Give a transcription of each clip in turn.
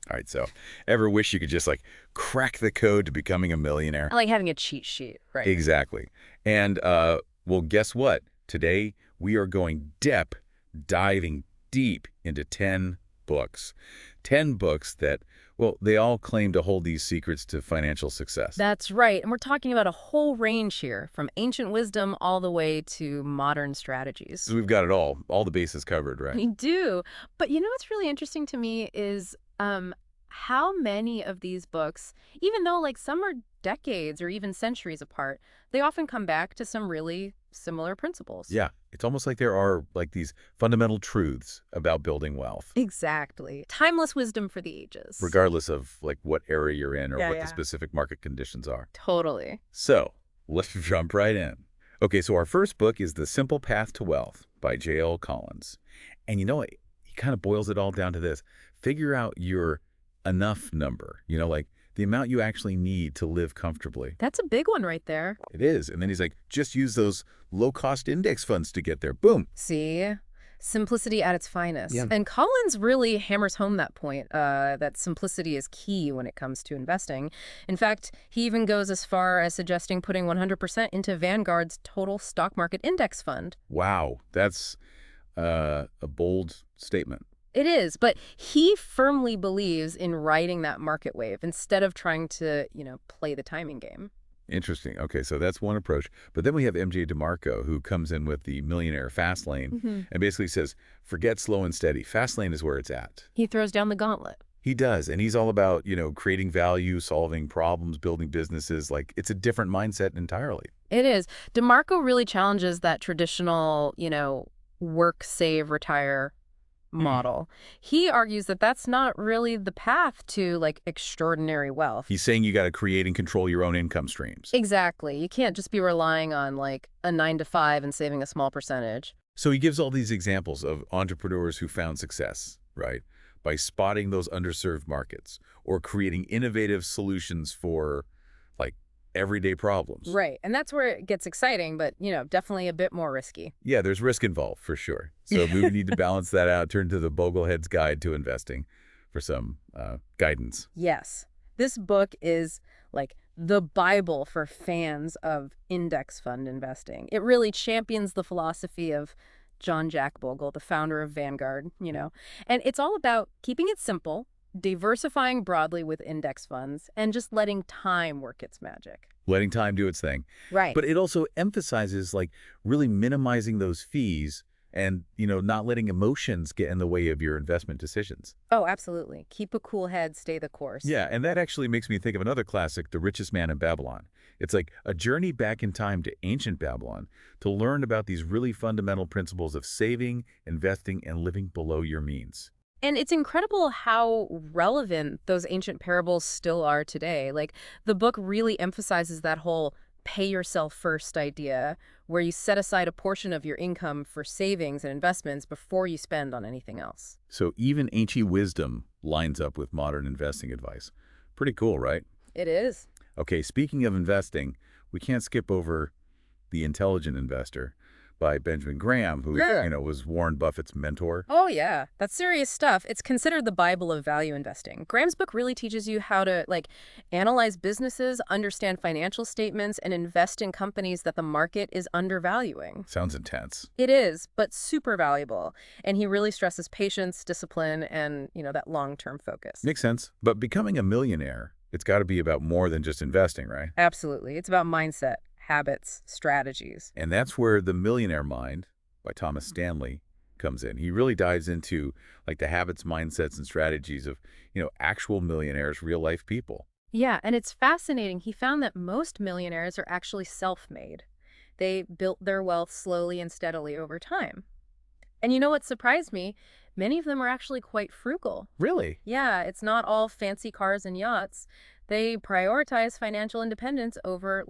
All right, so ever wish you could just like crack the code to becoming a millionaire? I like having a cheat sheet, right? Exactly. And well, guess what? Today we are going diving deep into 10 books. 10 books that, well, they all claim to hold these secrets to financial success. That's right. And we're talking about a whole range here, from ancient wisdom all the way to modern strategies. So we've got it all the bases covered, right? We do. But you know what's really interesting to me is how many of these books, even though like some are decades or even centuries apart, they often come back to some really similar principles. Yeah, it's almost like there are like these fundamental truths about building wealth, Exactly. Timeless wisdom for the ages. regardless of like what area you're in or Yeah, what the yeah. specific market conditions are. Totally. So let's jump right in. Okay, so our first book is The Simple Path to Wealth by J.L. Collins. And you know what? He kind of boils it all down to this. Figure out your enough number, like the amount you actually need to live comfortably. That's a big one right there. It is. And then he's like, just use those low-cost index funds to get there. Boom. See? Simplicity at its finest. Yeah. And Collins really hammers home that point, that simplicity is key when it comes to investing. In fact, he even goes as far as suggesting putting 100% into Vanguard's total stock market index fund. Wow. That's a bold statement. It is, but he firmly believes in riding that market wave instead of trying to, play the timing game. Interesting. Okay, so that's one approach. But then we have MJ DeMarco, who comes in with the millionaire fast lane and basically says, forget slow and steady. Fast lane is where it's at. He throws down the gauntlet. He does. And he's all about, creating value, solving problems, building businesses. Like, it's a different mindset entirely. It is. DeMarco really challenges that traditional, work, save, retire model. He argues that that's not really the path to like extraordinary wealth. He's saying you got to create and control your own income streams. Exactly. You can't just be relying on like a 9 to 5 and saving a small percentage. So he gives all these examples of entrepreneurs who found success, right? By spotting those underserved markets or creating innovative solutions for like everyday problems. Right. And that's where it gets exciting, but, definitely a bit more risky. Yeah, there's risk involved for sure. So we need to balance that out, turn to the Boglehead's Guide to Investing for some guidance. Yes. This book is like the Bible for fans of index fund investing. It really champions the philosophy of John Jack Bogle, the founder of Vanguard, And it's all about keeping it simple, diversifying broadly with index funds, and just letting time work its magic. Letting time do its thing. Right. But it also emphasizes like really minimizing those fees and, not letting emotions get in the way of your investment decisions. Oh, absolutely. Keep a cool head, stay the course. Yeah, and that actually makes me think of another classic, The Richest Man in Babylon. It's like a journey back in time to ancient Babylon to learn about these really fundamental principles of saving, investing, and living below your means. And it's incredible how relevant those ancient parables still are today. Like, the book really emphasizes that whole pay yourself first idea, where you set aside a portion of your income for savings and investments before you spend on anything else. So even ancient wisdom lines up with modern investing advice. Pretty cool, right? It is. Okay, speaking of investing, we can't skip over The Intelligent Investor by Benjamin Graham, who was Warren Buffett's mentor. Oh, yeah. That's serious stuff. It's considered the Bible of value investing. Graham's book really teaches you how to, analyze businesses, understand financial statements, and invest in companies that the market is undervaluing. Sounds intense. It is, but super valuable. And he really stresses patience, discipline, and, that long-term focus. Makes sense. But becoming a millionaire, it's got to be about more than just investing, right? Absolutely. It's about mindset, habits, strategies. And that's where The Millionaire Mind by Thomas Stanley comes in. He really dives into like the habits, mindsets, and strategies of, actual millionaires, real life people. Yeah, and it's fascinating. He found that most millionaires are actually self-made. They built their wealth slowly and steadily over time. And you know what surprised me? Many of them are actually quite frugal. Really? Yeah, it's not all fancy cars and yachts. They prioritize financial independence over,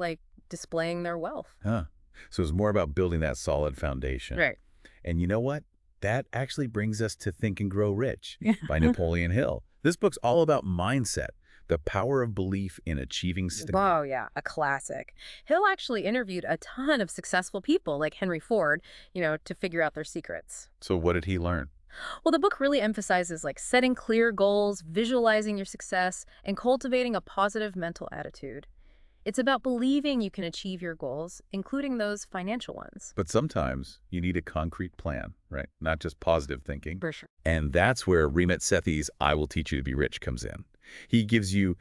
displaying their wealth. Huh. So it's more about building that solid foundation. Right. And you know what? That actually brings us to Think and Grow Rich by Napoleon Hill. This book's all about mindset, the power of belief in achieving Oh, yeah, a classic. Hill actually interviewed a ton of successful people like Henry Ford, to figure out their secrets. So what did he learn? Well, the book really emphasizes like setting clear goals, visualizing your success, and cultivating a positive mental attitude. It's about believing you can achieve your goals, including those financial ones. But sometimes you need a concrete plan, right? Not just positive thinking. For sure. And that's where Remit Sethi's I Will Teach You to Be Rich comes in. He gives you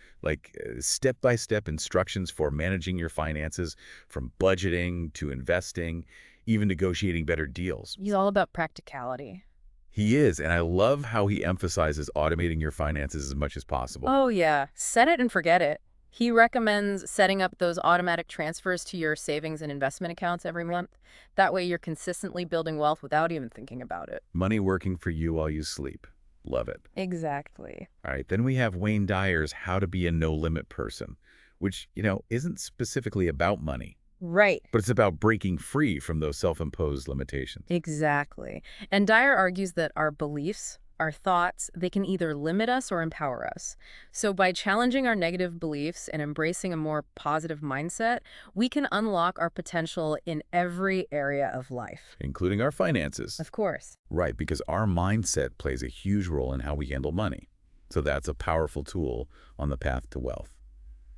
step-by-step instructions for managing your finances, from budgeting to investing, even negotiating better deals. He's all about practicality. He is, and I love how he emphasizes automating your finances as much as possible. Oh, yeah. Set it and forget it. He recommends setting up those automatic transfers to your savings and investment accounts every month. That way you're consistently building wealth without even thinking about it. Money working for you while you sleep. Love it. Exactly. All right, then we have Wayne Dyer's How to Be a No-Limit Person, which, isn't specifically about money, Right. but it's about breaking free from those self-imposed limitations. Exactly. And Dyer argues that our beliefs, our thoughts, they can either limit us or empower us. So by challenging our negative beliefs and embracing a more positive mindset, we can unlock our potential in every area of life. Including our finances. Of course. Right, because our mindset plays a huge role in how we handle money. So that's a powerful tool on the path to wealth.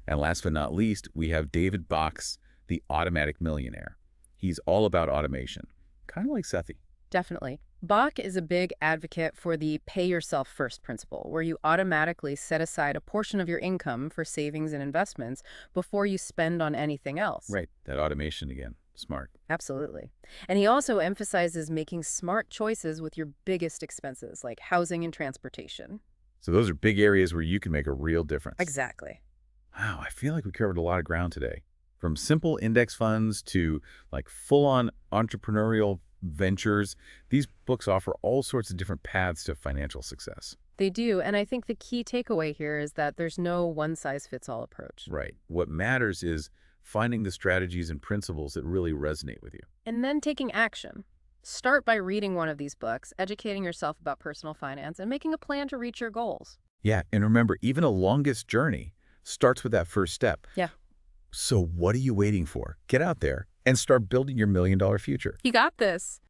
And last but not least, we have David Bach's The Automatic Millionaire. He's all about automation, kind of like Sethi. Definitely. Bach is a big advocate for the pay yourself first principle, where you automatically set aside a portion of your income for savings and investments before you spend on anything else. Right, that automation again. Smart. Absolutely. And he also emphasizes making smart choices with your biggest expenses, like housing and transportation. So those are big areas where you can make a real difference. Exactly. Wow, I feel like we covered a lot of ground today. From simple index funds to full-on entrepreneurial ventures, these books offer all sorts of different paths to financial success. They do. And I think the key takeaway here is that there's no one-size-fits-all approach. Right. What matters is finding the strategies and principles that really resonate with you. And then taking action. Start by reading one of these books, educating yourself about personal finance, and making a plan to reach your goals. Yeah, and remember, even a longest journey starts with that first step. Yeah. So what are you waiting for? Get out there and start building your $1 million future. You got this.